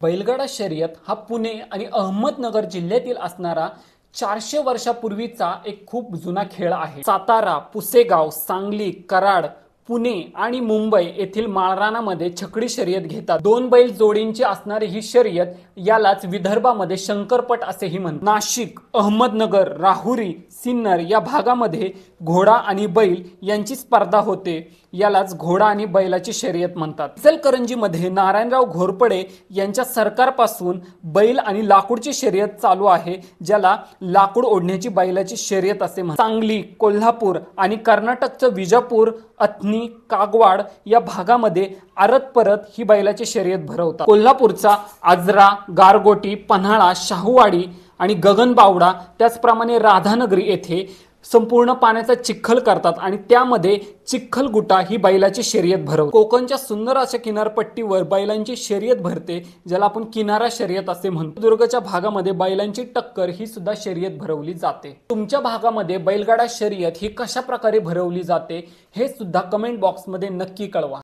बैलगाडा शर्यत हा पुणे आणि अहमदनगर जिल्ह्यातील असणारा 400 वर्षापूर्वीचा एक खूप जुना खेळ आहे। सातारा, पुसेगाव, सांगली, कराड, पुणे आणि मुंबई येथील माळरानामध्ये छकडी शर्यत घेतात। दोन बैल जोडींची असणारी ही शर्यत यालाच विदर्भामध्ये शंकरपट असेही म्हणतात। नाशिक, अहमदनगर, राहुरी, सिन्नर या भागामध्ये घोडा आणि बैल यांची स्पर्धा होते। यालाच घोडा आणि बैलाची शर्यत म्हणतात। इचलकरंजीमध्ये नारायणराव घोरपडे यांच्या सरकारपासून बैल आणि लाकूडची शर्यत चालू आहे, ज्याला लाकूड ओढण्याची बैलाची शर्यत असे म्हणतात। सांगली, कोल्हापूर आणि कर्नाटकचं विजापूर, अथनी, कागवाड या भागामध्ये आरत परत ही बैलाची शर्यत भरवतात। कोल्हापूरचा आजरा, गारगोटी, पन्हाळा, शाहूवाडी आणि गगनबावडा त्याचप्रमाणे राधानगरी येथे संपूर्ण पाण्याचा चिखल करतात आणि त्यामध्ये चिखलगुटा ही बैलाची शर्यत भरवतात। कोकणच्या सुंदर अशा किनारपट्टीवर बैलांची शर्यत भरते, ज्याला आपण किनारा शर्यत असे म्हणतो। दुर्गच्या भागामध्ये बैलांची टक्कर ही सुद्धा शर्यत भरवली जाते। तुमच्या भागामध्ये बैलगाडा शर्यत ही कशा प्रकारे भरवली जाते हे सुद्धा कमेंट बॉक्समध्ये नक्की कळवा।